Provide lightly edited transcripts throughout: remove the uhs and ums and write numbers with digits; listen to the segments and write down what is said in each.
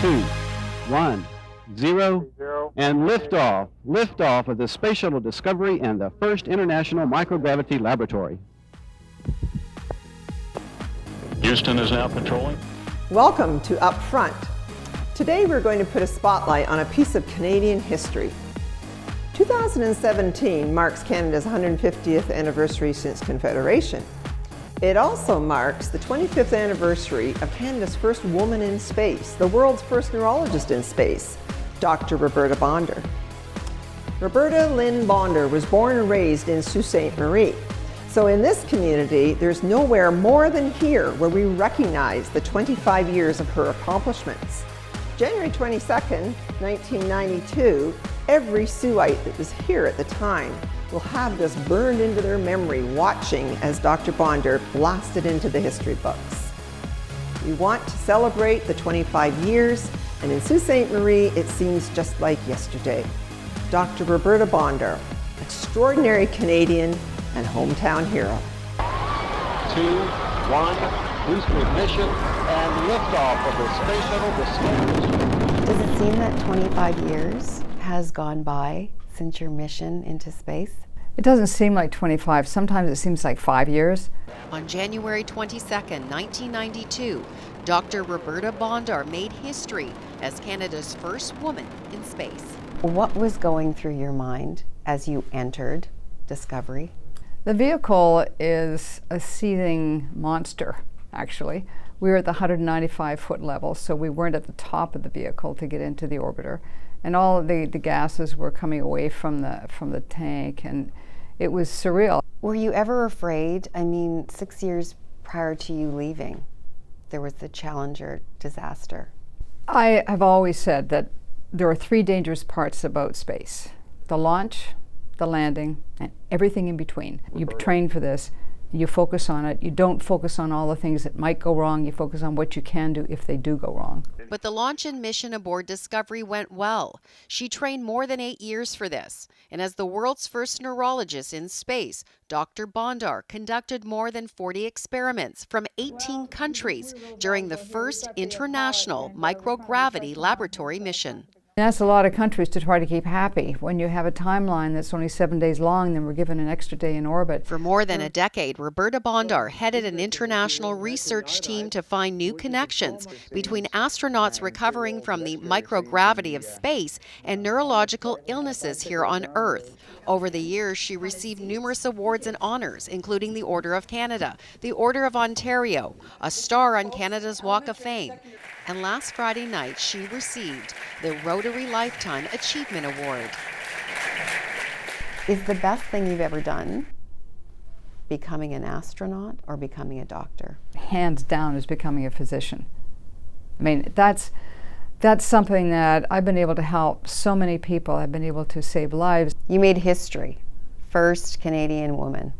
2, 1, 0, and liftoff. Liftoff of the Space Shuttle Discovery and the first International Microgravity Laboratory. Houston is now controlling. Welcome to Up Front. Today we're going to put a spotlight on a piece of Canadian history. 2017 marks Canada's 150th anniversary since Confederation. It also marks the 25th anniversary of Canada's first woman in space, the world's first neurologist in space, Dr. Roberta Bondar. Roberta Lynn Bondar was born and raised in Sault Ste Marie. So in this community, there's nowhere more than here where we recognize the 25 years of her accomplishments. January 22nd, 1992, every Siouxite that was here at the time will have this burned into their memory watching as Dr. Bondar blasted into the history books. We want to celebrate the 25 years, and in Sault Ste. Marie, it seems just like yesterday. Dr. Roberta Bondar, extraordinary Canadian and hometown hero. 2, 1, boost ignition, and liftoff of the Space Shuttle Discovery. Does it seem that 25 years has gone by since your mission into space? It doesn't seem like 25. Sometimes it seems like 5 years. On January 22nd, 1992, Dr. Roberta Bondar made history as Canada's first woman in space. What was going through your mind as you entered Discovery? The vehicle is a seething monster, actually. We were at the 195-foot level, so we weren't at the top of the vehicle to get into the orbiter. And all of the gases were coming away from the tank, and it was surreal. Were you ever afraid? I mean, 6 years prior to you leaving, there was the Challenger disaster. I have always said that there are 3 dangerous parts about space: the launch, the landing, and everything in between. You train for this, you focus on it, you don't focus on all the things that might go wrong, you focus on what you can do if they do go wrong. But the launch and mission aboard Discovery went well. She trained more than 8 years for this. And as the world's first neurologist in space, Dr. Bondar conducted more than 40 experiments from 18 countries during the first international microgravity laboratory mission. And that's a lot of countries to try to keep happy. When you have a timeline that's only 7 days long, then we're given an extra day in orbit. For more than a decade, Roberta Bondar headed an international research team to find new connections between astronauts recovering from the microgravity of space and neurological illnesses here on Earth. Over the years, she received numerous awards and honors, including the Order of Canada, the Order of Ontario, a star on Canada's Walk of Fame. And last Friday night, she received the Rotary Lifetime Achievement Award. Is the best thing you've ever done becoming an astronaut or becoming a doctor? Hands down is becoming a physician. I mean, that's something that I've been able to help so many people. I've been able to save lives. You made history, first Canadian woman.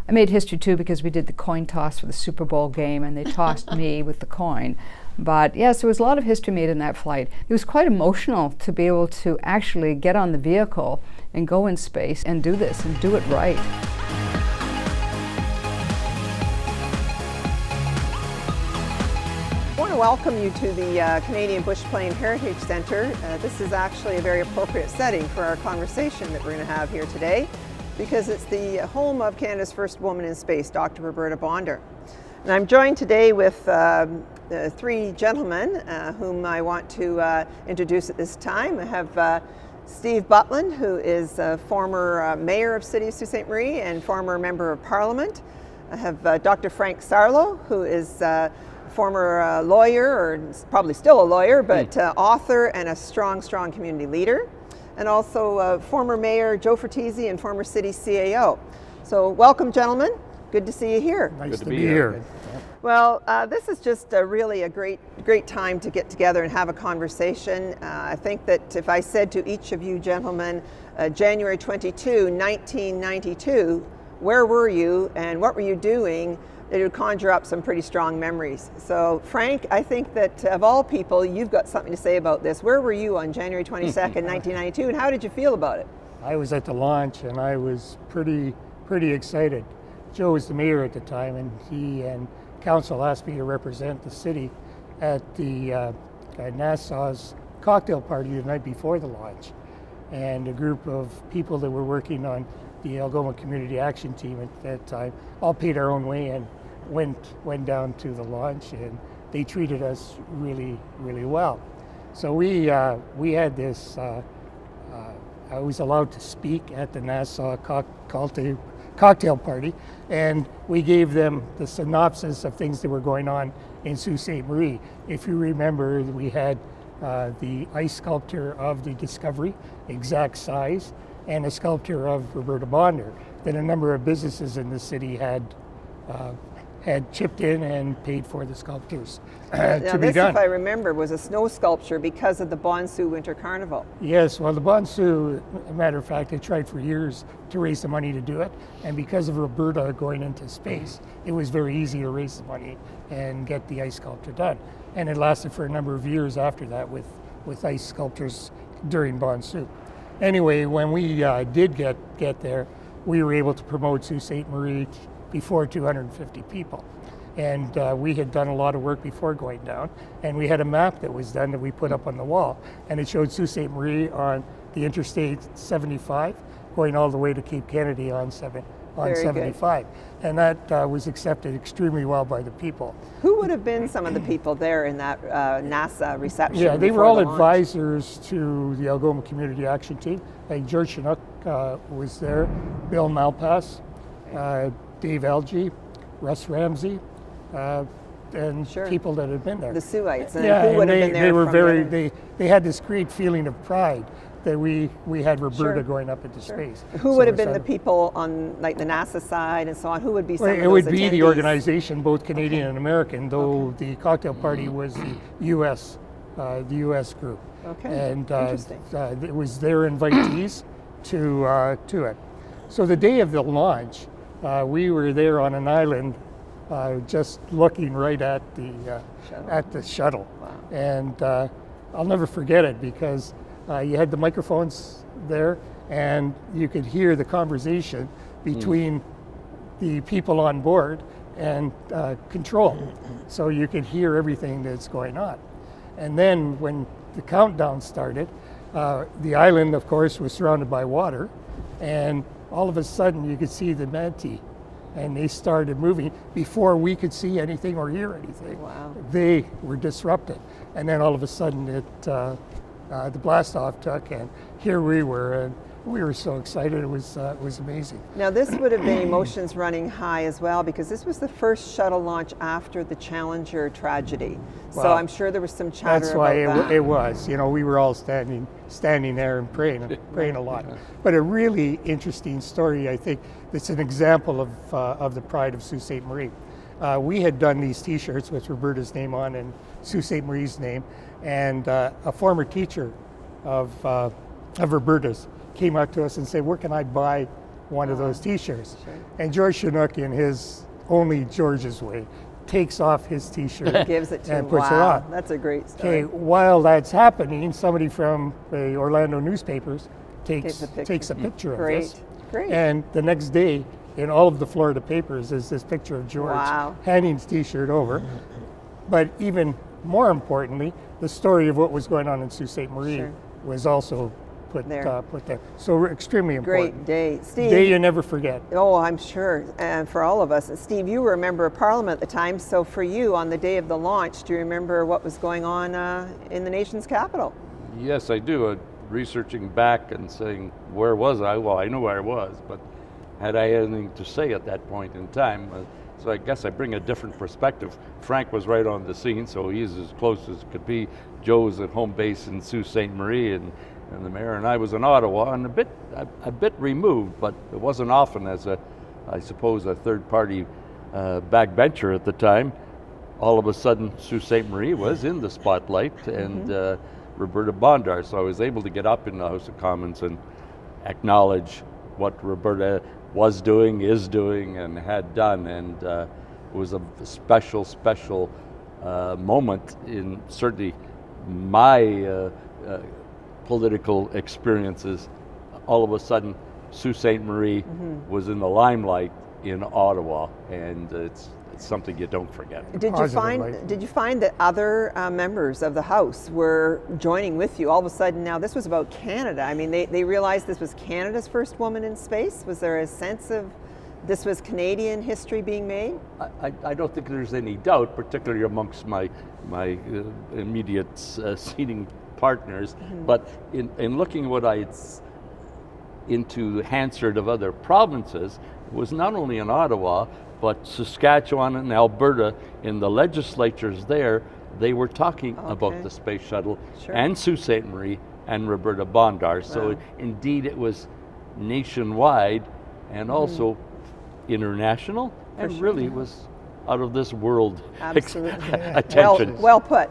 I made history too because we did the coin toss for the Super Bowl game, and they tossed me with the coin. But yes, there was a lot of history made in that flight. It was quite emotional to be able to actually get on the vehicle and go in space and do this and do it right. I want to welcome you to the Canadian Bush Plane Heritage Centre. This is actually a very appropriate setting for our conversation that we're going to have here today, because it's the home of Canada's first woman in space, Dr. Roberta Bondar. And I'm joined today with 3 gentlemen whom I want to introduce at this time. I have Steve Butland, who is a former mayor of City of Sault Ste. Marie and former member of Parliament. I have Dr. Frank Sarlo, who is a former lawyer, or probably still a lawyer, but author and a strong community leader. And also former Mayor Joe Fertizzi and former city CAO. So welcome, gentlemen. Good to see you here. Nice to be here. Well, this is just really a great time to get together and have a conversation. I think that if I said to each of you gentlemen, January 22, 1992, where were you and what were you doing, it would conjure up some pretty strong memories. So Frank, I think that of all people, you've got something to say about this. Where were you on January 22nd, 1992, and how did you feel about it? I was at the launch and I was pretty excited. Joe was the mayor at the time, and he and council asked me to represent the city at the Nassau's cocktail party the night before the launch. And a group of people that were working on the Algoma Community Action Team at that time all paid our own way and went down to the launch, and they treated us really, really well. So we had this, I was allowed to speak at the Nassau cocktail party, and we gave them the synopsis of things that were going on in Sault Ste. Marie. If you remember, we had the ice sculpture of the Discovery, exact size, and a sculpture of Roberta Bondar that a number of businesses in the city had chipped in and paid for the sculptures to be done. If I remember, was a snow sculpture because of the Bonsu Winter Carnival. Yes, well, the Bonsu, a matter of fact, they tried for years to raise the money to do it, and because of Roberta going into space, it was very easy to raise the money and get the ice sculpture done. And it lasted for a number of years after that with ice sculptures during Bonsu. Anyway, when we did get there, we were able to promote Sault Ste. Marie before 250 people. And we had done a lot of work before going down, and we had a map that was done that we put up on the wall, and it showed Sault Ste. Marie on the Interstate 75 going all the way to Cape Kennedy on 75. Good. And that was accepted extremely well by the people. Who would have been some of the people there in that NASA reception? Yeah, they were all advisors to the Algoma Community Action Team. Like George Chinook was there, Bill Malpass, Dave Algie, Russ Ramsey, and people that had been there. The Suites. And yeah, who would have been there? They were very. They had this great feeling of pride that we had Roberta going up into space. Who would have been the people on like the NASA side and so on? Who would be some of those It would be attendees? the organization, both Canadian and American, though the cocktail party was the U.S. Group. Okay. And interesting. It was their invitees to it. So the day of the launch, we were there on an island, just looking right at the shuttle. Wow. And I'll never forget it because you had the microphones there, and you could hear the conversation between the people on board and control. So you could hear everything that's going on. And then when the countdown started, the island, of course, was surrounded by water, and all of a sudden you could see the manatee, and they started moving before we could see anything or hear anything. Wow. They were disrupted. And then all of a sudden the blast off took, and here we were, and we were so excited. It was amazing. Now this would have been emotions running high as well, because this was the first shuttle launch after the Challenger tragedy. Wow. So I'm sure there was some chatter That's why about that. it was. You know, we were all standing there and praying a lot. But a really interesting story, I think, that's an example of the pride of Sault Ste. Marie. We had done these T-shirts with Roberta's name on and Sault Ste. Marie's name, and a former teacher of Roberta's came up to us and said, "Where can I buy one of those T-shirts?" Sure. And George Chinook, in his only George's way, takes off his T-shirt Gives it to and him. puts it Wow, on. that's a great story. Okay, while that's happening, somebody from the Orlando newspapers takes a picture of this. Great. And the next day, in all of the Florida papers, is this picture of George handing his T-shirt over. But even more importantly, the story of what was going on in Sault Ste. Marie was also put there. So extremely important. Great day. Steve. Day you never forget. Oh, I'm sure. And for all of us. Steve, you were a member of Parliament at the time. So for you, on the day of the launch, do you remember what was going on in the nation's capital? Yes, I do. Researching back and saying, where was I? Well, I knew where I was, but had I anything to say at that point in time? So I guess I bring a different perspective. Frank was right on the scene, so he's as close as could be. Joe was at home base in Sault Ste. Marie, and the mayor and I was in Ottawa, and a bit removed, but it wasn't often as I suppose a third-party backbencher at the time. All of a sudden, Sault Ste. Marie was in the spotlight, and Roberta Bondar, so I was able to get up in the House of Commons and acknowledge what Roberta was doing, is doing, and had done, and it was a special moment in certainly my political experiences. All of a sudden, Sault Ste. Marie was in the limelight in Ottawa, and it's it's something you don't forget. Did you find that other members of the House were joining with you? All of a sudden now this was about Canada. I mean, they realized this was Canada's first woman in space. Was there a sense of this was Canadian history being made? I don't think there's any doubt, particularly amongst my immediate seating partners. But in looking what into Hansard of other provinces, it was not only in Ottawa, but Saskatchewan and Alberta, in the legislatures there, they were talking about the space shuttle, and Sault Ste. Marie and Roberta Bondar. So indeed it was nationwide and also international, and really was out of this world attention. Well put.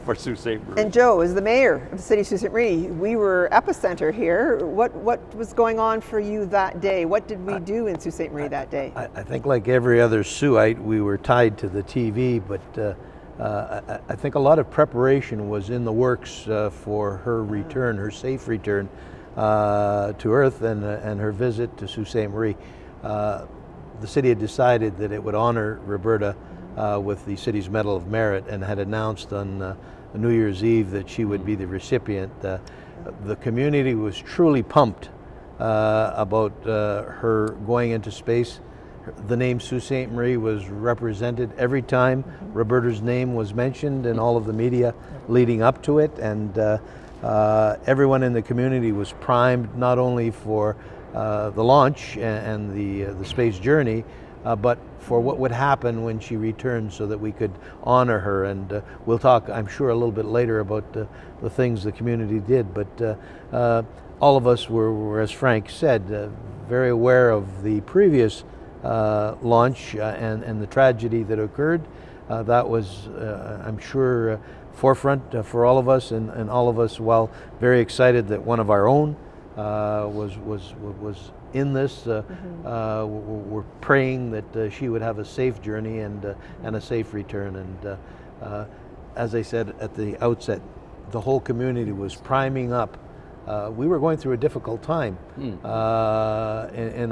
For Sault Ste. Marie. And Joe, as the mayor of the city of Sault Ste. Marie, we were epicenter here. What was going on for you that day? What did we do in Sault Ste. Marie that day? I think like every other Saultite, we were tied to the TV, but I think a lot of preparation was in the works for her return, her safe return to Earth, and her visit to Sault Ste. Marie. The city had decided that it would honor Roberta with the city's Medal of Merit, and had announced on New Year's Eve that she would be the recipient. The community was truly pumped about her going into space. The name Sault Ste. Marie was represented every time Roberta's name was mentioned in all of the media leading up to it, and everyone in the community was primed not only for the launch and the space journey, but for what would happen when she returned, so that we could honor her. And we'll talk, I'm sure, a little bit later about the things the community did. But all of us were, as Frank said, very aware of the previous launch and the tragedy that occurred. That was, I'm sure, forefront for all of us, and all of us, while very excited that one of our own was in this. We're praying that she would have a safe journey and a safe return. And as I said at the outset, the whole community was priming up. We were going through a difficult time in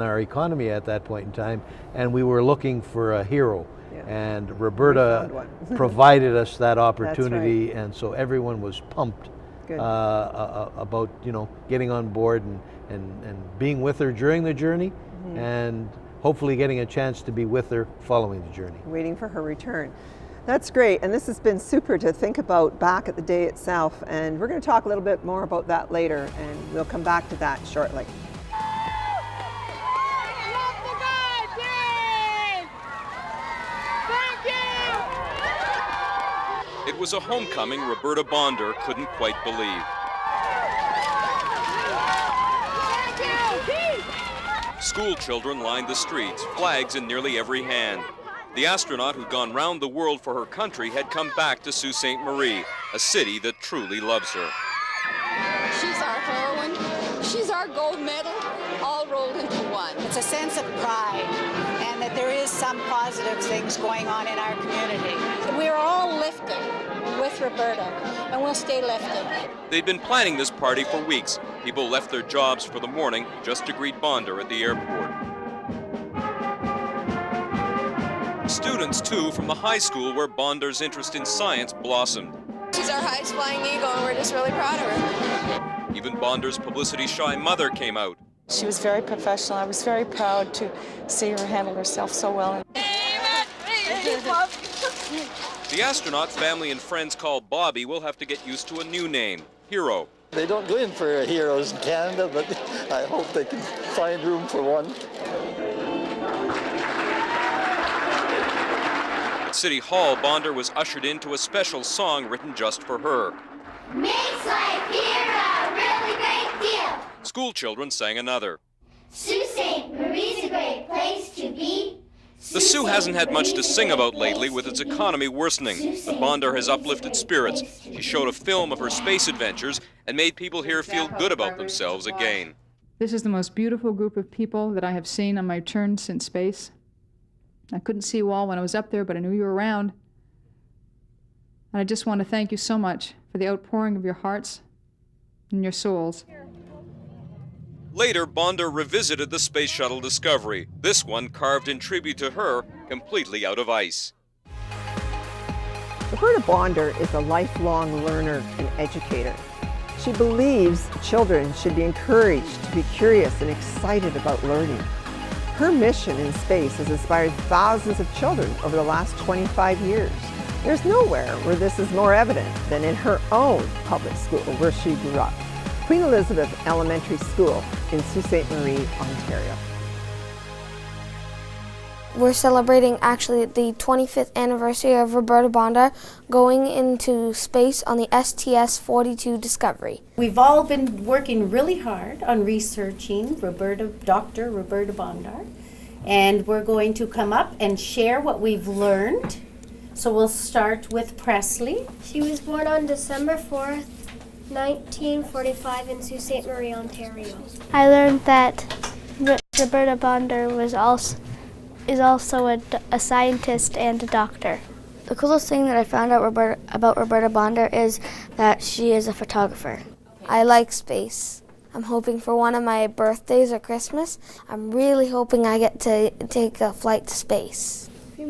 our economy at that point in time, and we were looking for a hero. And Roberta provided us that opportunity, and so everyone was pumped about getting on board and being with her during the journey, and hopefully getting a chance to be with her following the journey. Waiting for her return. That's great, and this has been super to think about back at the day itself, and we're going to talk a little bit more about that later, and we'll come back to that shortly. It was a homecoming Roberta Bondar couldn't quite believe. School children lined the streets, flags in nearly every hand. The astronaut who'd gone round the world for her country had come back to Sault Ste. Marie, a city that truly loves her. She's our heroine, she's our gold medal, all rolled into one. It's a sense of pride, and that there is some positive things going on in our community. We're all lifted with Roberta, and we'll stay lifted. They'd been planning this party for weeks. People left their jobs for the morning just to greet Bondar at the airport. Students, too, from the high school where Bondar's interest in science blossomed. She's our highest flying eagle, and we're just really proud of her. Even Bondar's publicity-shy mother came out. She was very professional. I was very proud to see her handle herself so well. The astronaut family and friends call Bobby will have to get used to a new name, Hero. They don't go in for heroes in Canada, but I hope they can find room for one. At City Hall, Bondar was ushered into a special song written just for her. Makes life here a really great deal. School children sang another. Sault Ste. Marie's a great place to be. The Sioux hasn't had much to sing about lately, with its economy worsening, but Bondar has uplifted spirits. She showed a film of her space adventures and made people here feel good about themselves again. This is the most beautiful group of people that I have seen on my turn since space. I couldn't see you all when I was up there, but I knew you were around. And I just want to thank you so much for the outpouring of your hearts and your souls. Later, Bondar revisited the space shuttle discovery, this one carved in tribute to her, completely out of ice. Roberta Bondar is a lifelong learner and educator. She believes children should be encouraged to be curious and excited about learning. Her mission in space has inspired thousands of children over the last 25 years. There's nowhere where this is more evident than in her own public school where she grew up, Queen Elizabeth Elementary School in Sault Ste. Marie, Ontario. We're celebrating actually the 25th anniversary of Roberta Bondar going into space on the STS-42 Discovery. We've all been working really hard on researching Dr. Roberta Bondar, and we're going to come up and share what we've learned. So we'll start with Presley. She was born on December 4th, 1945 in Sault Ste. Marie, Ontario. I learned that Roberta Bondar is also a scientist and a doctor. The coolest thing that I found out about Roberta Bondar is that she is a photographer. I like space. I'm hoping for one of my birthdays or Christmas. I'm really hoping I get to take a flight to space.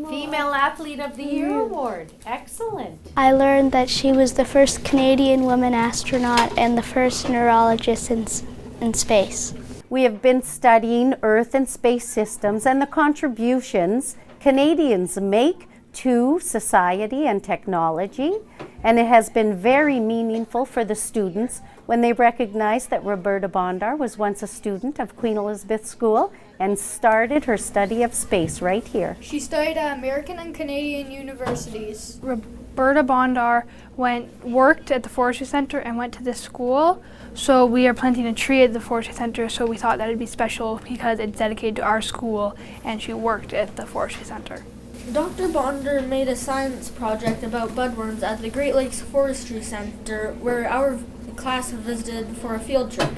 Female Athlete of the Year Award. Excellent. I learned that she was the first Canadian woman astronaut and the first neurologist in space. We have been studying Earth and space systems and the contributions Canadians make to society and technology, and it has been very meaningful for the students when they recognize that Roberta Bondar was once a student of Queen Elizabeth School and started her study of space right here. She studied at American and Canadian universities. Roberta Bondar worked at the Forestry Center and went to this school. So we are planting a tree at the Forestry Center, so we thought that it'd be special because it's dedicated to our school and she worked at the Forestry Center. Dr. Bondar made a science project about budworms at the Great Lakes Forestry Center where our class visited for a field trip.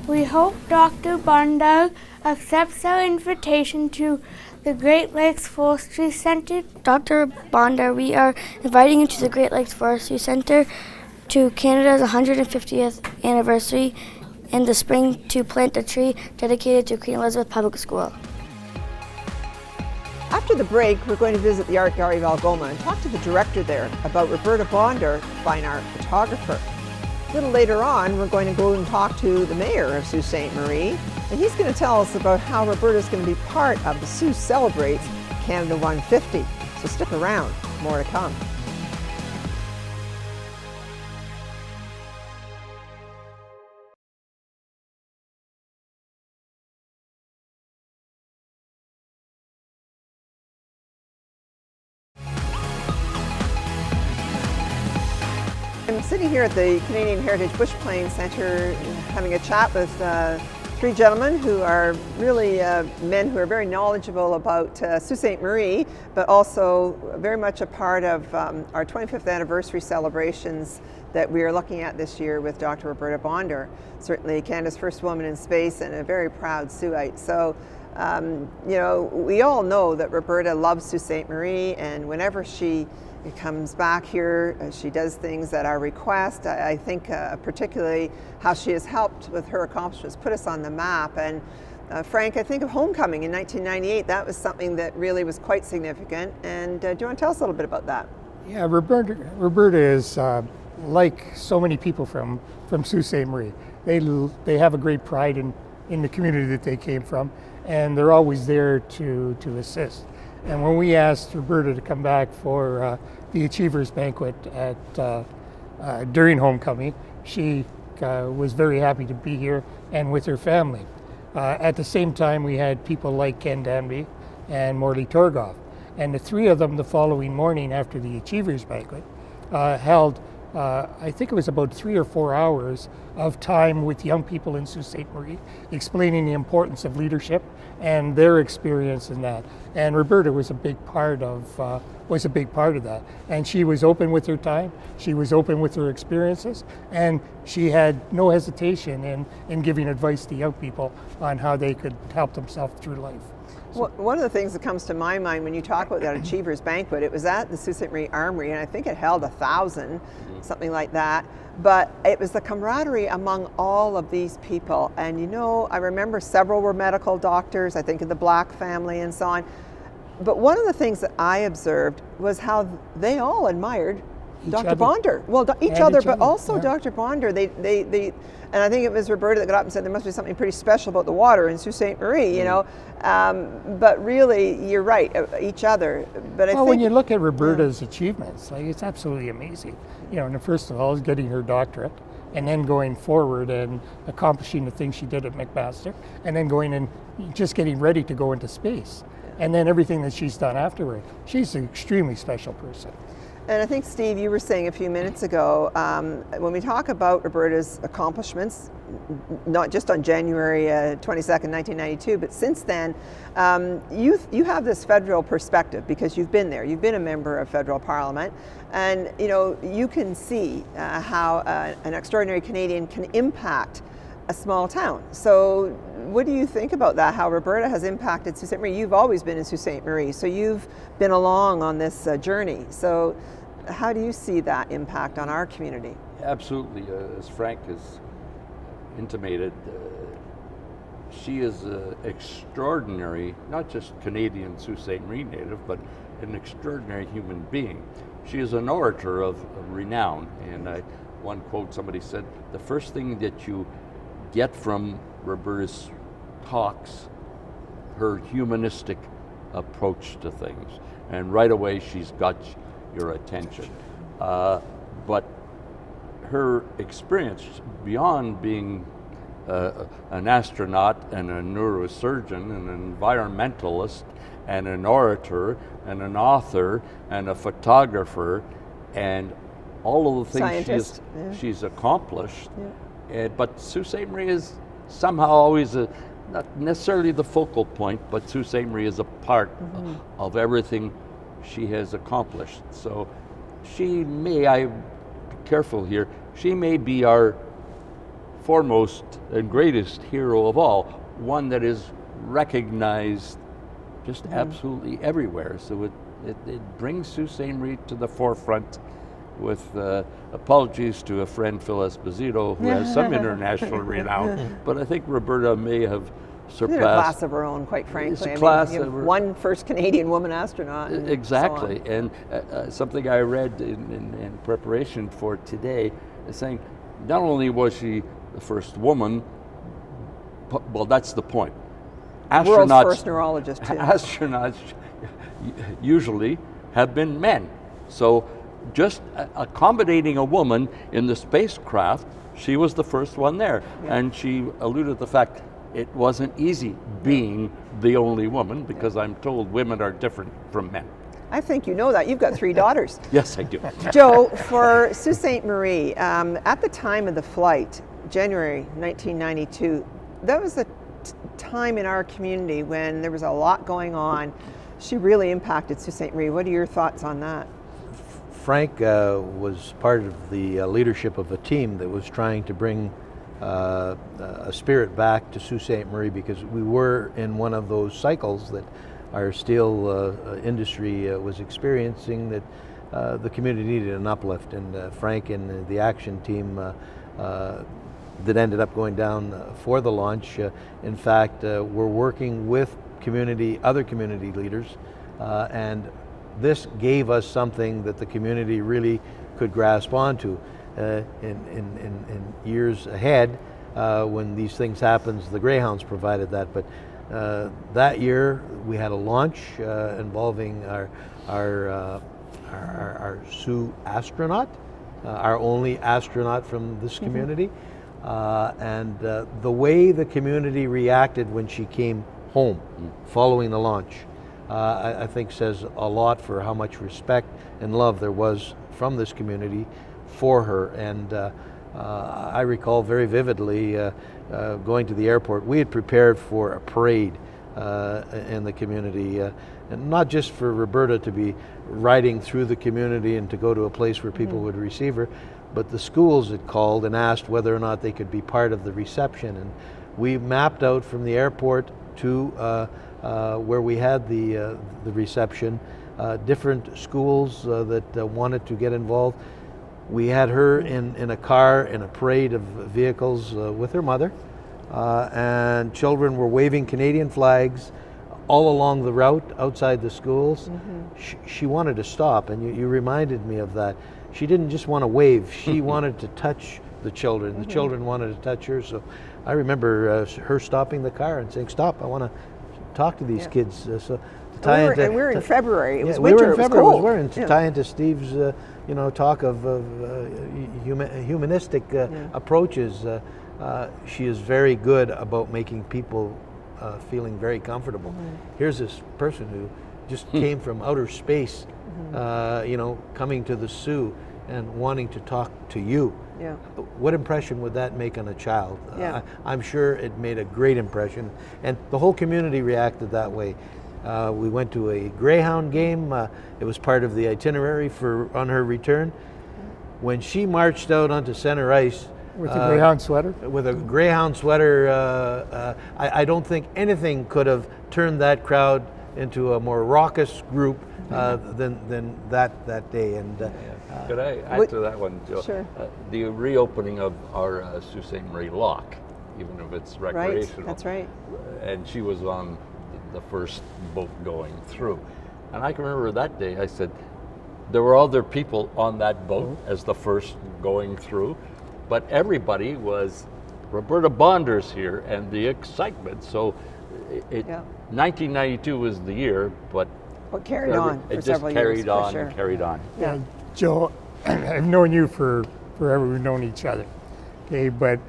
We hope Dr. Bondar accepts our invitation to the Great Lakes Forestry Center. Dr. Bondar, we are inviting you to the Great Lakes Forestry Center to Canada's 150th anniversary in the spring to plant a tree dedicated to Queen Elizabeth Public School. After the break, we're going to visit the Art Gallery of Algoma and talk to the director there about Roberta Bondar, fine art photographer. A little later on, we're going to go and talk to the mayor of Sault Ste. Marie, and he's going to tell us about how Roberta's going to be part of the Sault Celebrates Canada 150. So stick around, more to come. I'm sitting here at the Canadian Heritage Bush Plains Centre having a chat with three gentlemen who are really men who are very knowledgeable about Sault Ste. Marie, but also very much a part of our 25th anniversary celebrations that we are looking at this year with Dr. Roberta Bondar, certainly Canada's first woman in space and a very proud Saultite. So, you know, we all know that Roberta loves Sault Ste. Marie, and whenever she comes back here, she does things at our request. I think particularly how she has helped with her accomplishments, put us on the map. And Frank, I think of Homecoming in 1998, that was something that really was quite significant. And do you want to tell us a little bit about that? Yeah, Roberta is like so many people from Sault Ste. Marie. They have a great pride in the community that they came from, and they're always there to assist. And when we asked Roberta to come back for the Achievers Banquet during Homecoming, she was very happy to be here and with her family. At the same time, we had people like Ken Danby and Morley Torgoff. And the three of them the following morning after the Achievers Banquet held, I think it was about 3 or 4 hours of time with young people in Sault Ste. Marie, explaining the importance of leadership and their experience in that. And Roberta was a big part of that. And she was open with her time, she was open with her experiences, and she had no hesitation in giving advice to young people on how they could help themselves through life. One of the things that comes to my mind when you talk about that Achievers Banquet, it was at the Sault Ste Marie Armory, and I think it held 1,000, something like that. But it was the camaraderie among all of these people. And you know, I remember several were medical doctors, I think of the Black family and so on. But one of the things that I observed was how they all admired Dr. Bondar. Well, each other, but also Dr. Bondar. They, and I think it was Roberta that got up and said there must be something pretty special about the water in Sault Ste. Marie, you know. But really, you're right, each other. But I think when you look at Roberta's achievements, like, it's absolutely amazing. You know, and first of all, is getting her doctorate, and then going forward and accomplishing the things she did at McMaster, and then going and just getting ready to go into space. And then everything that she's done afterward. She's an extremely special person. And I think, Steve, you were saying a few minutes ago, when we talk about Roberta's accomplishments, not just on January 22nd, 1992, but since then, you have this federal perspective because you've been there. You've been a member of federal parliament, and you know you can see how an extraordinary Canadian can impact a small town. So what do you think about that, how Roberta has impacted Sault Ste. Marie? You've always been in Sault Ste. Marie, so you've been along on this journey. So how do you see that impact on our community? Absolutely. As Frank has intimated, she is an extraordinary, not just Canadian Sault Ste. Marie native, but an extraordinary human being. She is an orator of renown, and one quote somebody said, the first thing that you get from Roberta's talks, her humanistic approach to things, and right away she's got your attention. But her experience beyond being an astronaut and a neurosurgeon and an environmentalist and an orator and an author and a photographer and all of the things she's accomplished. But Sault Ste. Marie is somehow always not necessarily the focal point, but Sault Ste. Marie is a part of everything she has accomplished. So she may, I be careful here, she may be our foremost and greatest hero of all, one that is recognized just absolutely everywhere. So it brings Sault Ste. Marie to the forefront, with apologies to a friend, Phil Esposito, who has some international renown, but I think Roberta may have surpassed. She's in a class of her own, quite frankly. It's a class of her. One first Canadian woman astronaut. And exactly, so on. and something I read in preparation for today is saying not only was she the first woman, well, that's the point. World's first neurologist, too. Astronauts usually have been men. So just accommodating a woman in the spacecraft, she was the first one there. Yeah. And she alluded to the fact it wasn't easy being the only woman, because I'm told women are different from men. I think you know that. You've got 3 daughters. Yes, I do. Joe, for Sault Ste. Marie, at the time of the flight, January 1992, that was a time in our community when there was a lot going on. She really impacted Sault Ste. Marie. What are your thoughts on that? Frank was part of the leadership of a team that was trying to bring a spirit back to Sault Ste. Marie, because we were in one of those cycles that our steel industry was experiencing, that the community needed an uplift, and Frank and the action team that ended up going down for the launch, in fact, we're working with other community leaders, and this gave us something that the community really could grasp onto. In years ahead, when these things happened, the Greyhounds provided that, but that year we had a launch involving our Sioux astronaut, our only astronaut from this community, and the way the community reacted when she came home following the launch, I think says a lot for how much respect and love there was from this community for her. And I recall very vividly going to the airport. We had prepared for a parade in the community, and not just for Roberta to be riding through the community and to go to a place where people would receive her, but the schools had called and asked whether or not they could be part of the reception. And we mapped out from the airport to where we had the reception, different schools that wanted to get involved. We had her in a car in a parade of vehicles with her mother, and children were waving Canadian flags all along the route outside the schools. She wanted to stop, and you reminded me of that. She didn't just want to wave, she wanted to touch the children. The children wanted to touch her, so I remember her stopping the car and saying, "Stop, I want to talk to these kids." So and we were in February. It was we winter. were in It was February. cold. And to tie into Steve's, talk of humanistic approaches, she is very good about making people feeling very comfortable. Here's this person who just came from outer space, coming to the Soo and wanting to talk to you. Yeah. What impression would that make on a child? Yeah. I'm sure it made a great impression, and the whole community reacted that way. We went to a Greyhound game. It was part of the itinerary on her return. When she marched out onto center ice with a Greyhound sweater? With a Greyhound sweater, I don't think anything could have turned that crowd into a more raucous group than that day. And could I add to that one, Joe? Sure. The reopening of our Sault Ste. Marie lock, even if it's recreational. Right, that's right. And she was on the first boat going through. And I can remember that day, I said, there were other people on that boat as the first going through, but everybody was, Roberta Bondar's here, and the excitement. So 1992 was the year, but it carried on for several years. It just carried on and carried on. Yeah. Joe, I've known you for forever. We've known each other. Okay, but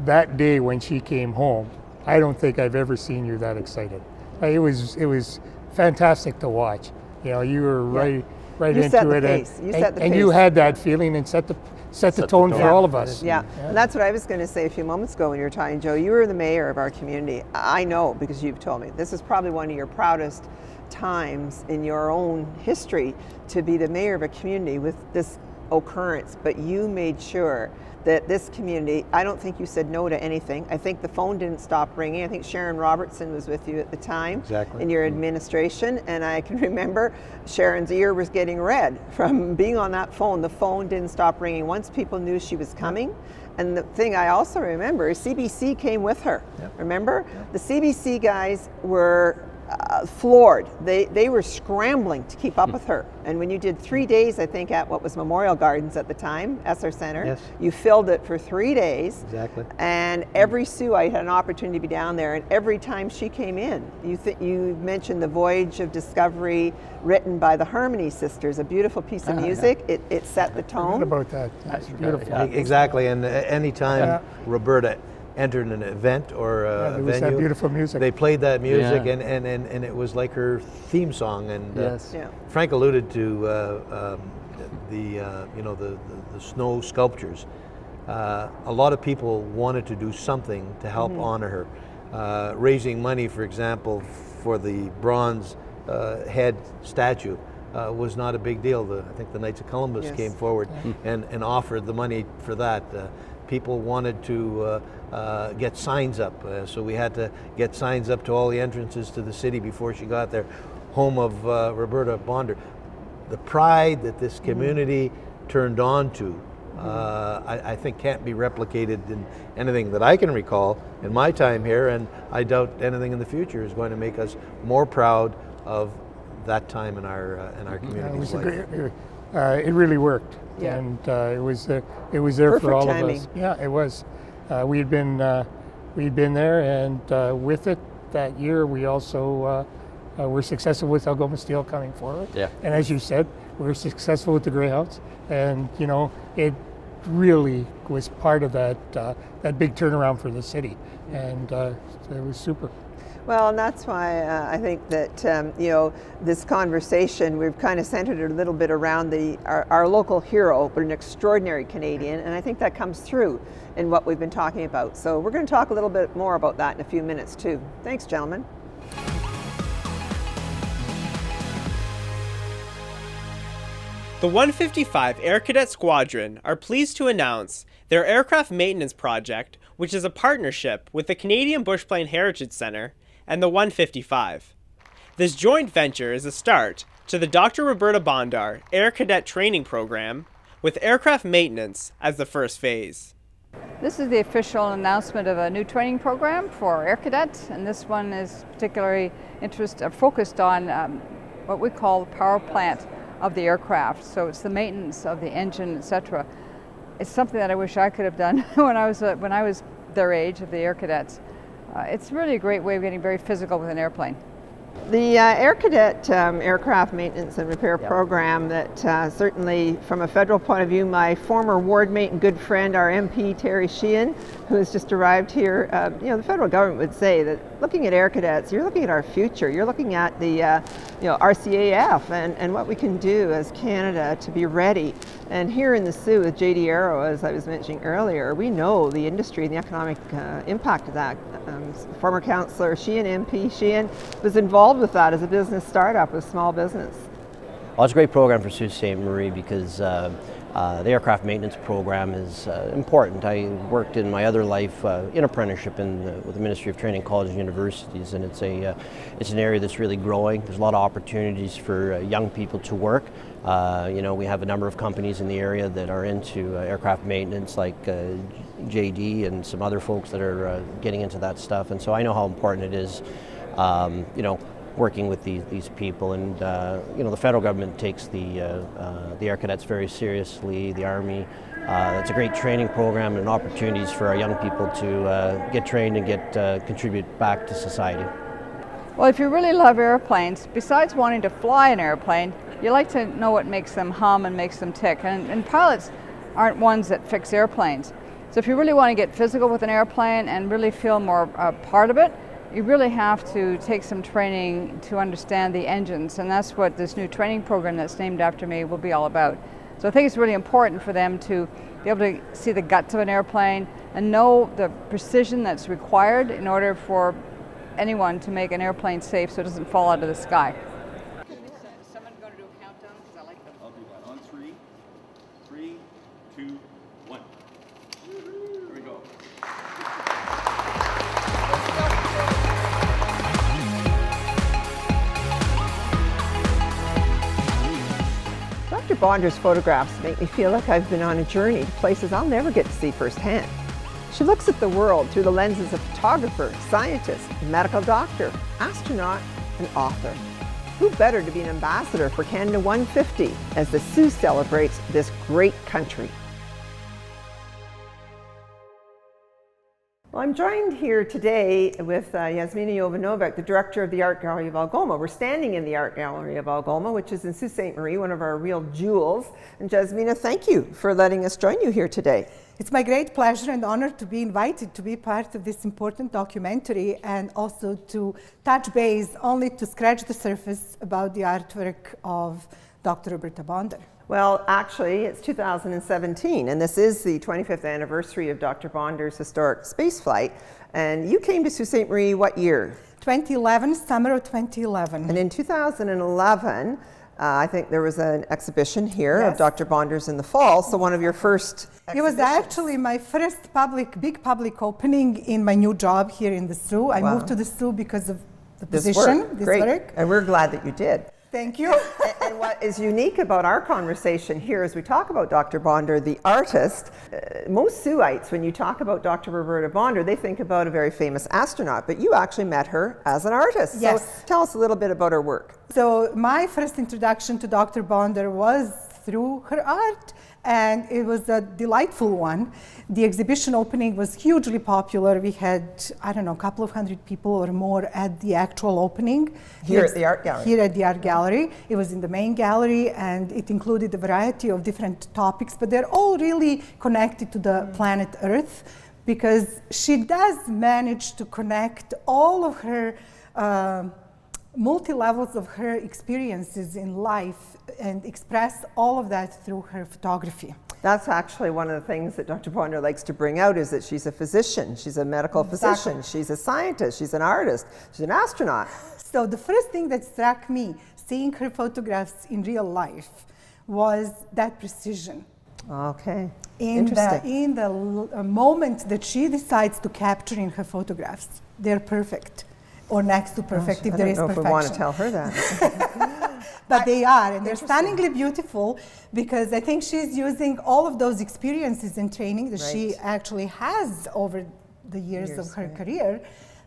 that day when she came home, I don't think I've ever seen you that excited. It was fantastic to watch. You were right into it, and you had that feeling and set the tone for all of us. Yeah, and that's what I was going to say a few moments ago when you were talking, Joe. You were the mayor of our community. I know because you've told me. This is probably one of your proudest times in your own history to be the mayor of a community with this occurrence, but you made sure that this community, I don't think you said no to anything. I think the phone didn't stop ringing. I think Sharon Robertson was with you at the time in your administration, and I can remember Sharon's ear was getting red from being on that phone. The phone didn't stop ringing once people knew she was coming. And the thing I also remember is CBC came with her. Remember? The CBC guys were floored. They were scrambling to keep up with her. And when you did 3 days, I think, at what was Memorial Gardens at the time, SR Center, you filled it for 3 days. Exactly. And every Suite had an opportunity to be down there. And every time she came in, you mentioned the Voyage of Discovery, written by the Harmony Sisters, a beautiful piece of music. It set the tone. What about that? That's beautiful. Exactly. And anytime Roberta entered an event or a venue, that beautiful music. They played that music, and it was like her theme song. And Frank alluded to the snow sculptures. A lot of people wanted to do something to help honor her, raising money, for example, for the bronze head statue. Was not a big deal. I think the Knights of Columbus came forward and offered the money for that. People wanted to get signs up, so we had to get signs up to all the entrances to the city before she got there. Home of Roberta Bondar. The pride that this community turned on to, I think can't be replicated in anything that I can recall in my time here, and I doubt anything in the future is going to make us more proud of that time in our community's life. It really worked, and it was there Perfect for all timing. of us. Yeah, it was. We'd been there, and with it that year, we also were successful with Algoma Steel coming forward. Yeah. And as you said, we were successful with the Greyhounds, and it really was part of that big turnaround for the city, and it was super. Well, and that's why I think that this conversation, we've kind of centered it a little bit around our local hero, but an extraordinary Canadian, and I think that comes through in what we've been talking about. So we're going to talk a little bit more about that in a few minutes too. Thanks, gentlemen. The 155 Air Cadet Squadron are pleased to announce their aircraft maintenance project, which is a partnership with the Canadian Bushplane Heritage Centre and the 155. This joint venture is a start to the Dr. Roberta Bondar Air Cadet Training Program, with aircraft maintenance as the first phase. This is the official announcement of a new training program for air cadets, and this one is particularly focused on what we call the power plant of the aircraft. So it's the maintenance of the engine, etc. It's something that I wish I could have done when I was their age, of the air cadets. It's really a great way of getting very physical with an airplane. The Air Cadet Aircraft Maintenance and Repair Program that certainly from a federal point of view, my former ward mate and good friend, our MP Terry Sheehan, who has just arrived here, the federal government would say that looking at air cadets, you're looking at our future. You're looking at the RCAF and what we can do as Canada to be ready. And here in the Soo with JD Aero, as I was mentioning earlier, we know the industry and the economic impact of that. Former Councillor Sheehan, MP Sheehan, was involved with that as a business startup with small business. Well, it's a great program for Sault Ste. Marie because the aircraft maintenance program is important. I worked in my other life in apprenticeship with the Ministry of Training, Colleges and Universities, and it's an area that's really growing. There's a lot of opportunities for young people to work. We have a number of companies in the area that are into aircraft maintenance, like JD and some other folks that are getting into that stuff. And so I know how important it is, working with these people. And the federal government takes the Air Cadets very seriously. The Army. It's a great training program and opportunities for our young people to get trained and contribute back to society. Well, if you really love airplanes, besides wanting to fly an airplane, you like to know what makes them hum and makes them tick. And pilots aren't ones that fix airplanes. So if you really want to get physical with an airplane and really feel more part of it, you really have to take some training to understand the engines. And that's what this new training program that's named after me will be all about. So I think it's really important for them to be able to see the guts of an airplane and know the precision that's required in order for anyone to make an airplane safe so it doesn't fall out of the sky. Is someone going to do a countdown? Because I like them. I'll do that. On 3, 3, 2, 1. Here we go. Dr. Bondar's photographs make me feel like I've been on a journey to places I'll never get to see firsthand. She looks at the world through the lenses of photographer, scientist, medical doctor, astronaut, and author. Who better to be an ambassador for Canada 150 as the Soo celebrates this great country? Well, I'm joined here today with Yasmina Jovanovic, the director of the Art Gallery of Algoma. We're standing in the Art Gallery of Algoma, which is in Sault Ste. Marie, one of our real jewels. And Yasmina, thank you for letting us join you here today. It's my great pleasure and honor to be invited to be part of this important documentary and also to touch base, only to scratch the surface about the artwork of Dr. Roberta Bondar. Well, actually, it's 2017, and this is the 25th anniversary of Dr. Bondar's historic spaceflight. And you came to Sault Ste. Marie what year? 2011, summer of 2011. And in 2011, I think there was an exhibition here of Dr. Bondar's in the fall, so one of your first exhibitions. It was actually my first big public opening in my new job here in the Soo. I moved to the Soo because of the position, this work. And we're glad that you did. Thank you. And what is unique about our conversation here as we talk about Dr. Bondar, the artist, most Sooites, when you talk about Dr. Roberta Bondar, they think about a very famous astronaut, but you actually met her as an artist. Yes. So tell us a little bit about her work. So my first introduction to Dr. Bondar was through her art, and it was a delightful one. The exhibition opening was hugely popular. We had, a couple of hundred people or more at the actual opening. Here at the Art Gallery. Here at the Art Gallery. It was in the main gallery, and it included a variety of different topics, but they're all really connected to the planet Earth, because she does manage to connect all of her multi-levels of her experiences in life and express all of that through her photography. That's actually one of the things that Dr. Bondar likes to bring out, is that she's a physician, she's a medical physician, she's a scientist, she's an artist, she's an astronaut. So the first thing that struck me, seeing her photographs in real life, was that precision. Okay, interesting. In the moment that she decides to capture in her photographs, they're perfect. or next to perfect if there is perfection. I don't know if we want to tell her that. But they are, and they're stunningly beautiful, because I think she's using all of those experiences in training that she actually has over the years of her career,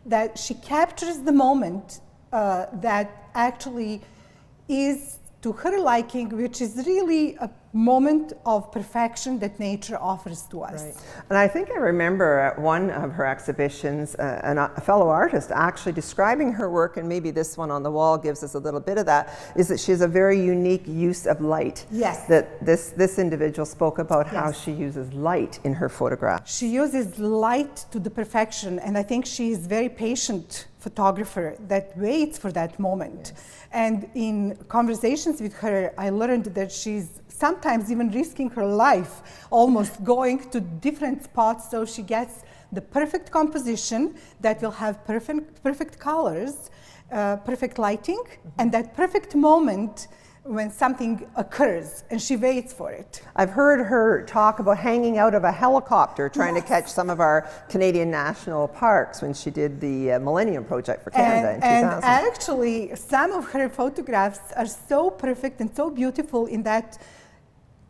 that she captures the moment that actually is to her liking, which is really a moment of perfection that nature offers to us. Right. And I think I remember at one of her exhibitions, a fellow artist actually describing her work, and maybe this one on the wall gives us a little bit of that, is that she has a very unique use of light. Yes. That this individual spoke about how she uses light in her photographs. She uses light to the perfection, and I think she is very patient photographer that waits for that moment. Yes. And in conversations with her, I learned that she's sometimes even risking her life, almost going to different spots so she gets the perfect composition that will have perfect colors, perfect lighting, and that perfect moment when something occurs, and she waits for it. I've heard her talk about hanging out of a helicopter trying to catch some of our Canadian national parks when she did the Millennium Project for Canada in 2000. And actually, some of her photographs are so perfect and so beautiful in that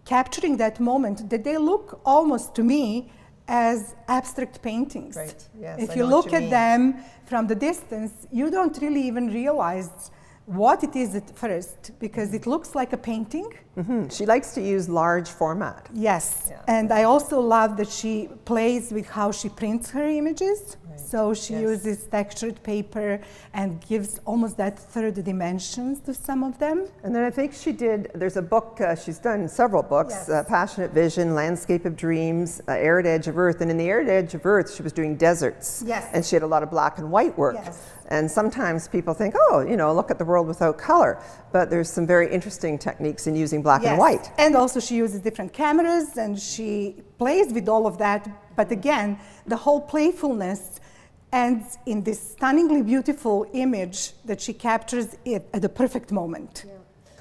capturing that moment that they look almost to me as abstract paintings. Right. Yes, if you look at them from the distance, you don't really even realize what it is at first, because it looks like a painting. Mm-hmm. She likes to use large format. Yes, and I also love that she plays with how she prints her images. Right. So she uses textured paper and gives almost that third dimensions to some of them. And then I think there's a book, she's done several books, Passionate Vision, Landscape of Dreams, Arid Edge of Earth. And in the Arid Edge of Earth, she was doing deserts. Yes. And she had a lot of black and white work. Yes. And sometimes people think, oh, look at the world without color. But there's some very interesting techniques in using black and white. And also she uses different cameras and she plays with all of that. But again, the whole playfulness ends in this stunningly beautiful image that she captures it at the perfect moment. Yeah.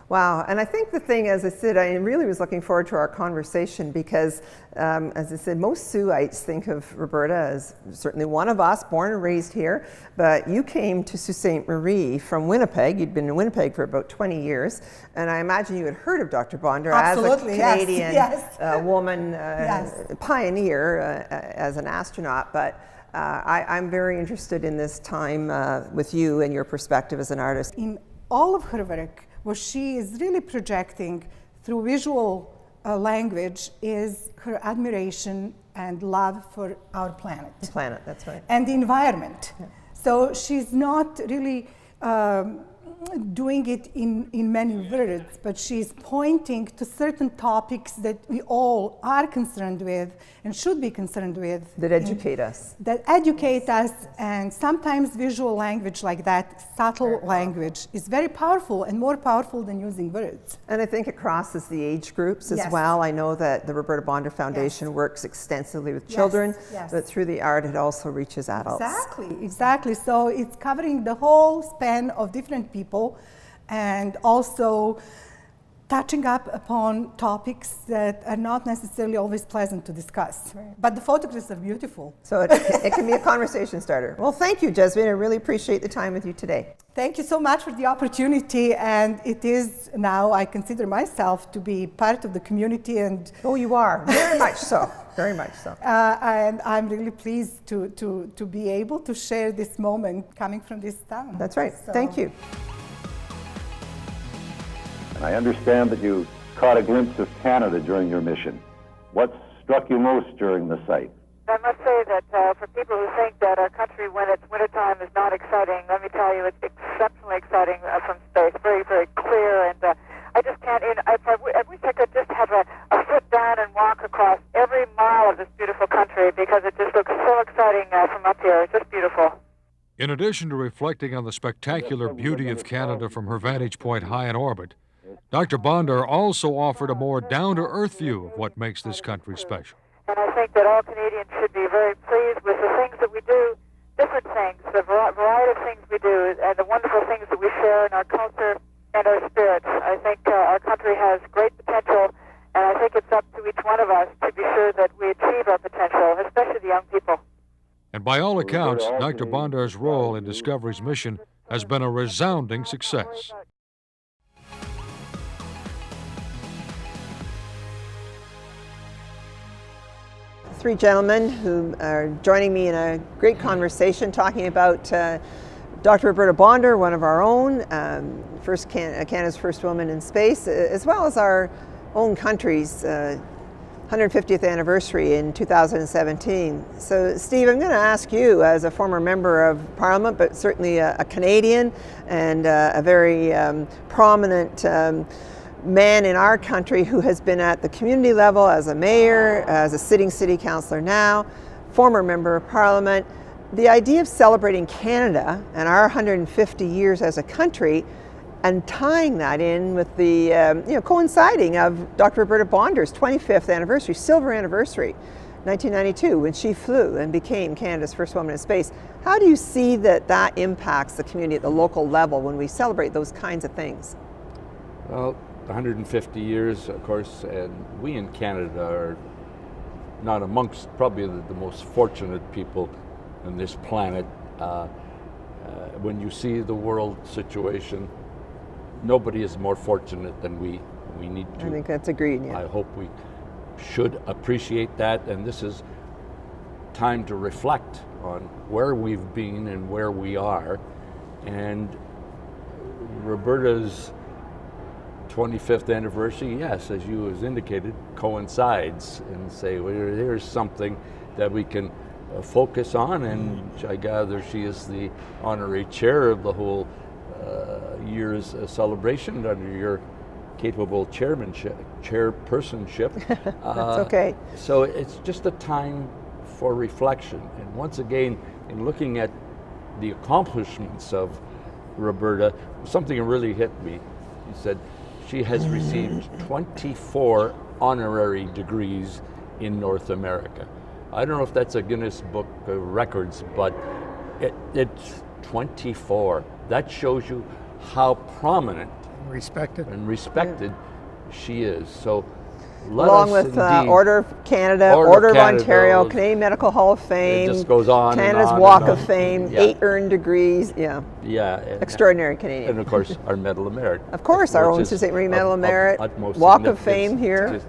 Wow, and I think the thing, as I said, I really was looking forward to our conversation because, as I said, most Siouxites think of Roberta as certainly one of us, born and raised here, but you came to Sault Ste. Marie from Winnipeg. You'd been in Winnipeg for about 20 years, and I imagine you had heard of Dr. Bondar as a Canadian woman, pioneer as an astronaut, but I'm very interested in this time with you and your perspective as an artist. In all of her work, what she is really projecting through visual language is her admiration and love for our planet. The planet, that's right. And the environment. Yeah. So she's not really doing it in many words, but she's pointing to certain topics that we all are concerned with and should be concerned with. That educate us. That educate us, and sometimes visual language like that, subtle language, is very powerful and more powerful than using words. And I think it crosses the age groups as well. I know that the Roberta Bondar Foundation works extensively with children, but through the art it also reaches adults. Exactly. So it's covering the whole span of different people, and also touching up upon topics that are not necessarily always pleasant to discuss. Right. But the photographs are beautiful. So it can be a conversation starter. Well, thank you, Jasmine. I really appreciate the time with you today. Thank you so much for the opportunity, and it is now, I consider myself to be part of the community. And oh, you are, very much so, very much so. And I'm really pleased to be able to share this moment coming from this town. That's right, thank you. And I understand that you caught a glimpse of Canada during your mission. What struck you most during the sight? I must say that for people who think that our country when it's wintertime is not exciting, let me tell you it's exceptionally exciting from space, very, very clear, and I just can't, I wish I could just have a foot down and walk across every mile of this beautiful country because it just looks so exciting from up here. It's just beautiful. In addition to reflecting on the spectacular beauty of Canada from her vantage point high in orbit, Dr. Bondar also offered a more down-to-earth view of what makes this country special. And I think that all Canadians should be very pleased with the things that we do, different things, the variety of things we do, and the wonderful things that we share in our culture and our spirit. I think our country has great potential, and I think it's up to each one of us to be sure that we achieve our potential, especially the young people. And by all accounts, Dr. Bondar's role in Discovery's mission has been a resounding success. Three gentlemen who are joining me in a great conversation talking about Dr. Roberta Bondar, one of our own, Canada's first woman in space, as well as our own country's 150th anniversary in 2017. So Steve, I'm going to ask you, as a former member of Parliament, but certainly a Canadian and a very prominent man in our country who has been at the community level as a mayor, as a sitting city councillor now, former member of Parliament, the idea of celebrating Canada and our 150 years as a country and tying that in with the, coinciding of Dr. Roberta Bondar's 25th anniversary, silver anniversary, 1992, when she flew and became Canada's first woman in space. How do you see that impacts the community at the local level when we celebrate those kinds of things? Well, 150 years, of course, and we in Canada are not amongst probably the most fortunate people on this planet. When you see the world situation, nobody is more fortunate than we. We need to. I think that's agreed, yeah. I hope we should appreciate that, and this is time to reflect on where we've been and where we are. And Roberta's 25th anniversary, yes, as you has indicated, coincides and say, well, here's something that we can focus on, and I gather she is the honorary chair of the whole year's celebration under your capable chairpersonship. That's okay. So it's just a time for reflection. And once again, in looking at the accomplishments of Roberta, something really hit me. He said she has received 24 honorary degrees in North America. I don't know if that's a Guinness Book of Records, but it's 24. That shows you how prominent and respected she is. So along with Order of Canada, Order of Ontario, Canadian Medical Hall of Fame, it just goes on Canada's and on Walk and on. of Fame, Yeah. 8 earned degrees, Yeah. Extraordinary Canadian. And of course, our Medal of Merit. Of course, our own Sault Ste. Marie Medal of Merit, Walk of Fame here.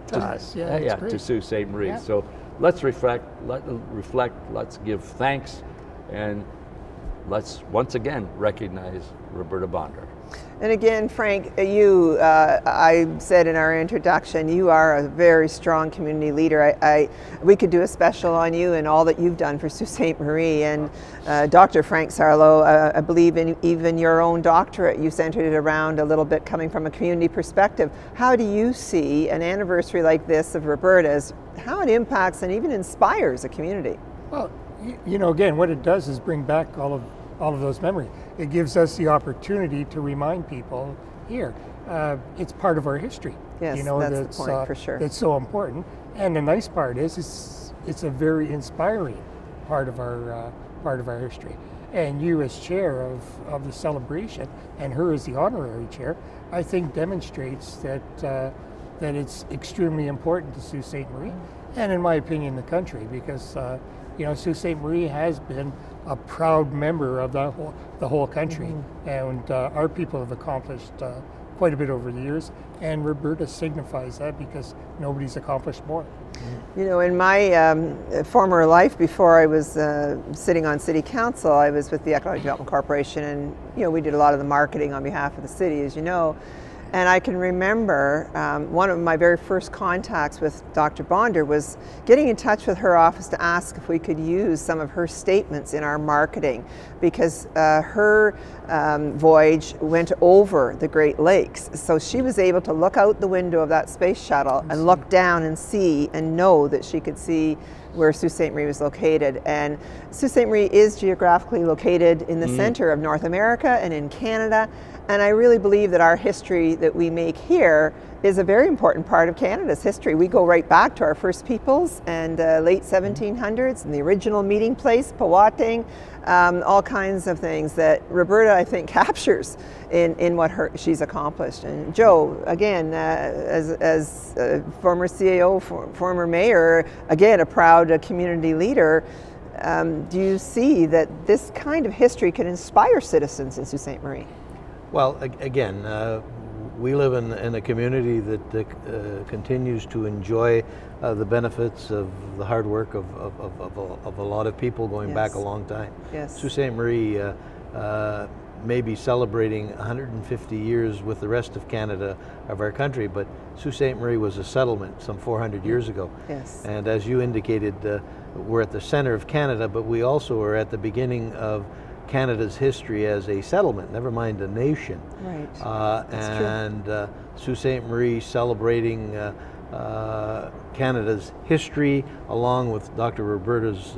To Sault Ste. Marie. Yeah. So let's reflect, let's give thanks, and let's once again recognize Roberta Bondar. And again, Frank, you, I said in our introduction, you are a very strong community leader. We could do a special on you and all that you've done for Sault Ste. Marie. And Dr. Frank Sarlo, I believe in even your own doctorate, you centered it around a little bit coming from a community perspective. How do you see an anniversary like this of Roberta's, how it impacts and even inspires a community? Well, again, what it does is bring back all of those memories. It gives us the opportunity to remind people here. It's part of our history. Yes, that's the point, for sure. It's so important. And the nice part is it's a very inspiring part of our history. And you as chair of the celebration, and her as the honorary chair, I think demonstrates that it's extremely important to Sault Ste. Marie, and in my opinion, the country, because Sault Ste. Marie has been a proud member of the whole country, and our people have accomplished quite a bit over the years, and Roberta signifies that because nobody's accomplished more. In my former life, before I was sitting on City Council, I was with the Economic Development Corporation, and we did a lot of the marketing on behalf of the city, as you know. And I can remember one of my very first contacts with Dr. Bondar was getting in touch with her office to ask if we could use some of her statements in our marketing, because her voyage went over the Great Lakes. So she was able to look out the window of that space shuttle and look down and see and know that she could see where Sault Ste. Marie was located. And Sault Ste. Marie is geographically located in the center of North America and in Canada. And I really believe that our history that we make here is a very important part of Canada's history. We go right back to our first peoples and late 1700s and the original meeting place, Powhatan, all kinds of things that Roberta, I think, captures in what she's accomplished. And Joe, again, as a former CAO, former mayor, again, a proud community leader, Do you see that this kind of history can inspire citizens in Sault Ste. Marie? Well, again, we live in a community that continues to enjoy the benefits of the hard work of a lot of people going back a long time. Yes. Sault Ste. Marie may be celebrating 150 years with the rest of Canada of our country, but Sault Ste. Marie was a settlement some 400 years ago. Yes. And as you indicated, we're at the center of Canada, but we also are at the beginning of Canada's history as a settlement, never mind a nation. Right. And Sault Ste. Marie celebrating Canada's history along with Dr. Roberta's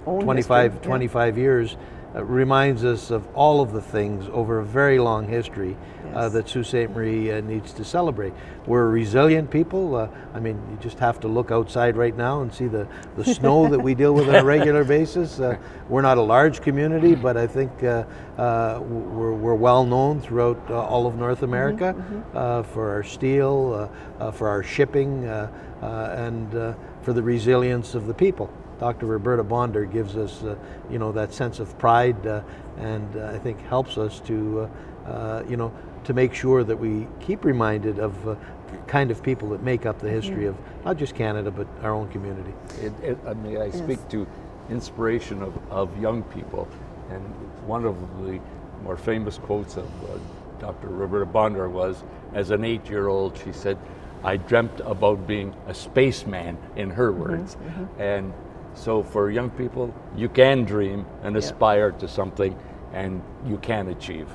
25 years reminds us of all of the things over a very long history that Sault Ste. Marie needs to celebrate. We're a resilient people. I mean, you just have to look outside right now and see the snow that we deal with on a regular basis. We're not a large community, but I think we're well known throughout all of North America for our steel, for our shipping, and for the resilience of the people. Dr. Roberta Bondar gives us, that sense of pride, and I think helps us to, to make sure that we keep reminded of the kind of people that make up the history of not just Canada, but our own community. I speak to inspiration of young people, and one of the more famous quotes of Dr. Roberta Bondar was, as an 8-year-old, she said, "I dreamt about being a spaceman," in her words. And so for young people, you can dream and aspire to something, and you can achieve.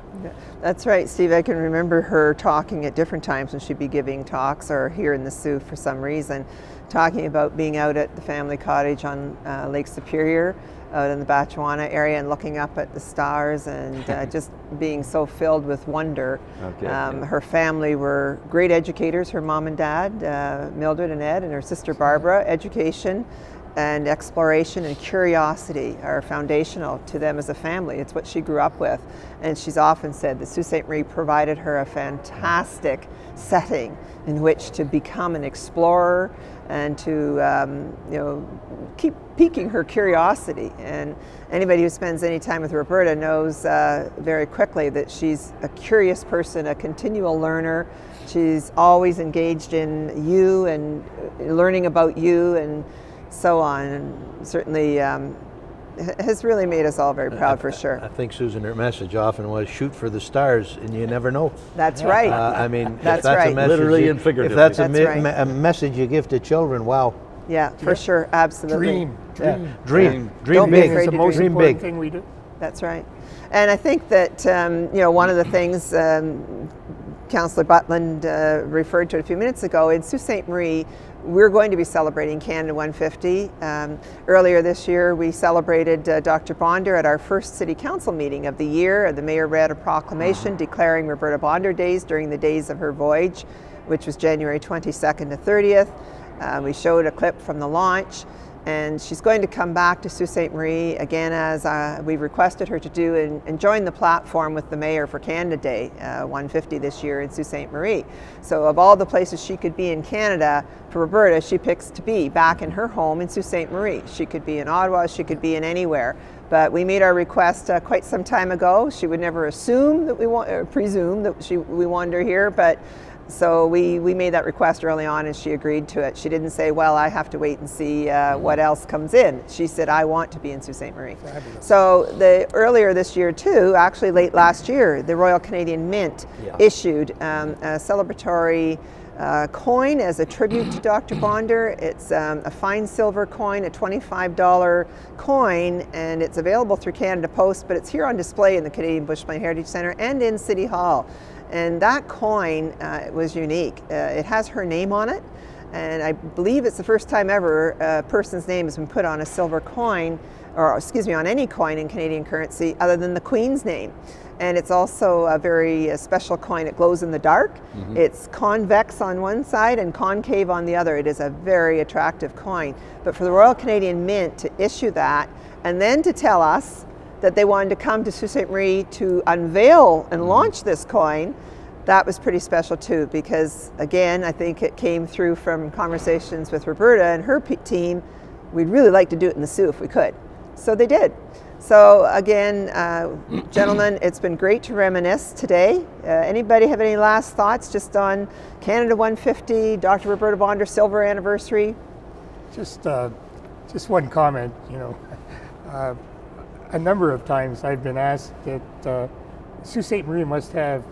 That's right, Steve. I can remember her talking at different times when she'd be giving talks or here in the Soo for some reason, talking about being out at the family cottage on Lake Superior, out in the Batchewana area, and looking up at the stars and just being so filled with wonder. Her family were great educators, her mom and dad, Mildred and Ed, and her sister Barbara. Education and exploration and curiosity are foundational to them as a family. It's what she grew up with. And she's often said that Sault Ste. Marie provided her a fantastic setting in which to become an explorer and to keep piquing her curiosity. And anybody who spends any time with Roberta knows very quickly that she's a curious person, a continual learner. She's always engaged in you and learning about you and so on, and certainly has really made us all very proud, for sure. I think, Susan, her message often was shoot for the stars and you never know. That's right. I mean, that's if that's right. a message, Literally and figuratively. if that's a message you give to children, wow. Yeah, for sure, absolutely. Dream Don't be big. afraid It's the to most dream important big. thing we do. That's right. And I think that, one of the things Councillor Butland referred to a few minutes ago, in Sault Ste. Marie, we're going to be celebrating Canada 150. Earlier this year, we celebrated Dr. Bondar at our first City Council meeting of the year. The Mayor read a proclamation declaring Roberta Bondar Days during the days of her voyage, which was January 22nd to 30th. We showed a clip from the launch. And she's going to come back to Sault Ste. Marie again, as we requested her to do, and join the platform with the Mayor for Canada Day 150 this year in Sault Ste. Marie. So of all the places she could be in Canada, for Roberta, she picks to be back in her home in Sault Ste. Marie. She could be in Ottawa, she could be in anywhere. But we made our request quite some time ago. She would never assume that presume that we wanted her here, but so we made that request early on, and she agreed to it. She didn't say, well, I have to wait and see what else comes in. She said, I want to be in Sault Ste. Marie. Fabulous. So earlier this year too, actually late last year, the Royal Canadian Mint issued a celebratory coin as a tribute to Dr. Bondar. It's a fine silver coin, a $25 coin, and it's available through Canada Post, but it's here on display in the Canadian Bushland Heritage Centre and in City Hall. And that coin was unique. It has her name on it, and I believe it's the first time ever a person's name has been put on a silver coin, or excuse me, on any coin in Canadian currency other than the Queen's name. And it's also a very special coin. It glows in the dark. It's convex on one side and concave on the other. It is a very attractive coin. But for the Royal Canadian Mint to issue that, and then to tell us that they wanted to come to Sault Ste. Marie to unveil and launch this coin, that was pretty special too, because again, I think it came through from conversations with Roberta and her team. we'd really like to do it in the Sioux if we could. So they did. So again, gentlemen, it's been great to reminisce today. Anybody have any last thoughts just on Canada 150, Dr. Roberta Bondar silver anniversary? Just one comment, you know. A number of times I've been asked that Sault Ste. Marie must have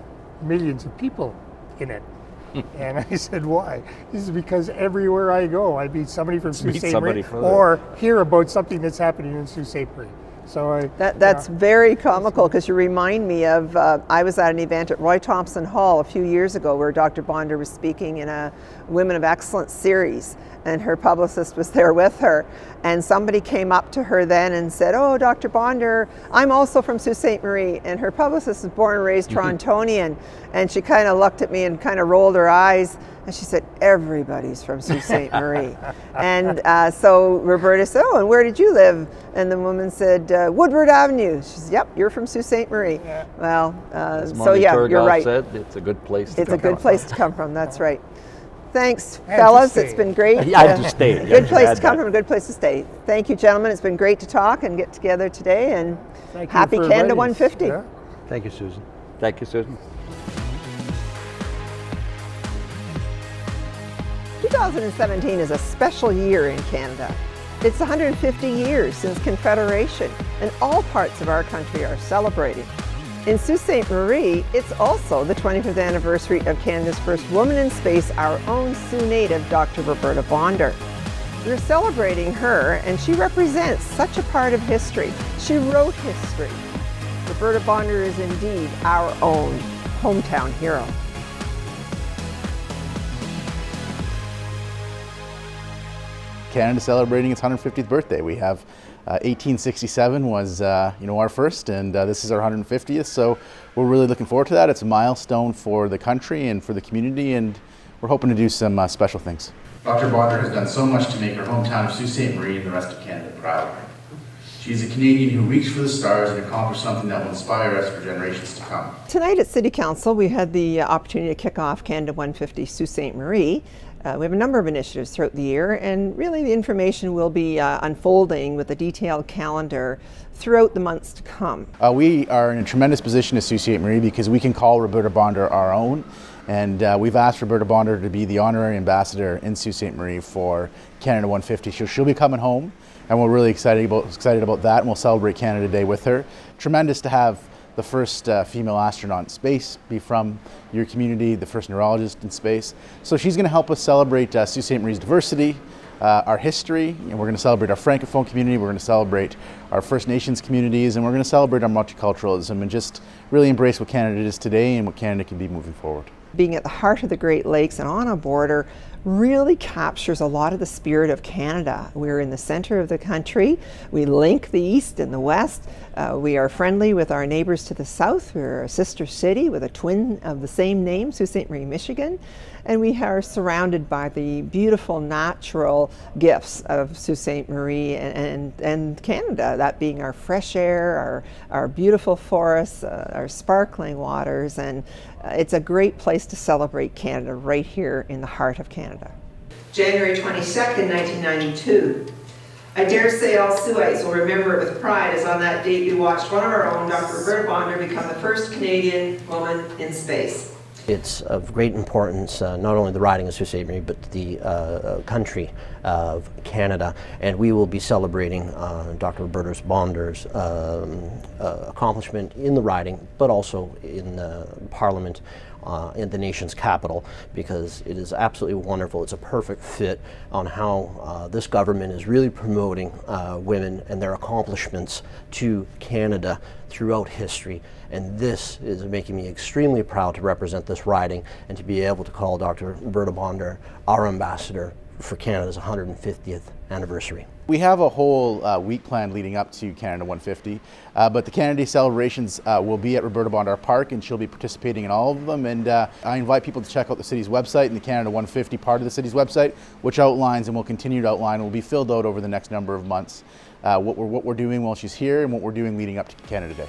millions of people in it. And I said, why? This is because everywhere I go, I meet somebody from Sault Ste. Marie or hear about something that's happening in Sault Ste. Marie. So that's very comical, because you remind me of, I was at an event at Roy Thompson Hall a few years ago where Dr. Bondar was speaking in a Women of Excellence series, and her publicist was there with her, and somebody came up to her then and said, oh, Dr. Bondar, I'm also from Sault Ste. Marie, and her publicist was born and raised Torontonian, and she kind of looked at me and kind of rolled her eyes, and she said, everybody's from Sault Ste. Marie. And so Roberta said, oh, and where did you live? And the woman said, Woodward Avenue. She said, yep, you're from Sault Ste. Marie. Yeah. Well, so yeah, you're right. Said, it's a good place to come from. It's a good place to come from, that's right. Thanks, fellas. It's been great. Yeah, I had to stay. Good place to come from, a good place to stay. Thank you, gentlemen. It's been great to talk and get together today, and happy Canada 150. Yeah. Thank you, Susan. Thank you, Susan. 2017 is a special year in Canada. It's 150 years since Confederation, and all parts of our country are celebrating. In Sault Ste. Marie, it's also the 25th anniversary of Canada's first woman in space, our own Sioux native, Dr. Roberta Bondar. We're celebrating her, and she represents such a part of history. She wrote history. Roberta Bondar is indeed our own hometown hero. Canada celebrating its 150th birthday. We have 1867 was our first, and this is our 150th, so we're really looking forward to that. It's a milestone for the country and for the community, and we're hoping to do some special things. Dr. Bondar has done so much to make her hometown of Sault Ste. Marie and the rest of Canada proud. She's a Canadian who reached for the stars and accomplished something that will inspire us for generations to come. Tonight at City Council, we had the opportunity to kick off Canada 150 Sault Ste. Marie. We have a number of initiatives throughout the year, and really the information will be unfolding with a detailed calendar throughout the months to come. We are in a tremendous position at Sault Ste. Marie because we can call Roberta Bondar our own, and we've asked Roberta Bondar to be the honorary ambassador in Sault Ste. Marie for Canada 150. She'll be coming home, and we're really excited about that, and we'll celebrate Canada Day with her. Tremendous to have the first female astronaut in space be from your community, the first neurologist in space. So she's going to help us celebrate Sault Ste. Marie's diversity, our history, and we're going to celebrate our Francophone community, we're going to celebrate our First Nations communities, and we're going to celebrate our multiculturalism and just really embrace what Canada is today and what Canada can be moving forward. Being at the heart of the Great Lakes and on a border really captures a lot of the spirit of Canada. We're in the center of the country. We link the east and the west. We are friendly with our neighbors to the south. We're a sister city with a twin of the same name, Sault Ste. Marie, Michigan. And we are surrounded by the beautiful natural gifts of Sault Ste. Marie and Canada, that being our fresh air, our beautiful forests, our sparkling waters, and it's a great place to celebrate Canada right here in the heart of Canada. January 22nd, 1992. I dare say all Siouxites will remember it with pride, as on that date we watched one of our own, Dr. Roberta Bondar, become the first Canadian woman in space. It's of great importance, not only the riding of Sault Ste. Marie, but the country of Canada, and we will be celebrating Dr. Roberta Bondar's accomplishment in the riding, but also in Parliament, in the nation's capital, because it is absolutely wonderful. It's a perfect fit on how this government is really promoting women and their accomplishments to Canada throughout history. And this is making me extremely proud to represent this riding and to be able to call Dr. Roberta Bondar our ambassador for Canada's 150th anniversary. We have a whole week planned leading up to Canada 150, but the Canada Day celebrations will be at Roberta Bondar Park, and she'll be participating in all of them. And I invite people to check out the city's website and the Canada 150 part of the city's website, which outlines and will continue to outline and will be filled out over the next number of months what we're doing while she's here and what we're doing leading up to Canada Day.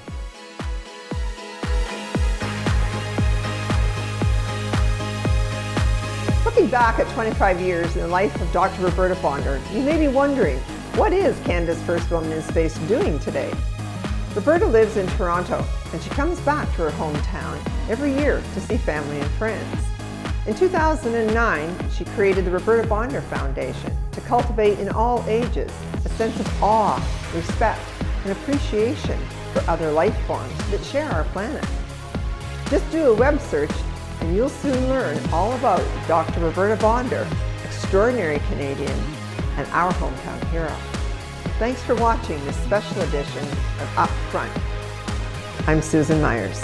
Looking back at 25 years in the life of Dr. Roberta Bondar, you may be wondering, What is Canada's first woman in space doing today? Roberta lives in Toronto, and she comes back to her hometown every year to see family and friends. In 2009, she created the Roberta Bondar Foundation to cultivate in all ages a sense of awe, respect, and appreciation for other life forms that share our planet. Just do a web search and you'll soon learn all about Dr. Roberta Bondar, extraordinary Canadian, and our hometown hero. Thanks for watching this special edition of Up Front. I'm Susan Myers.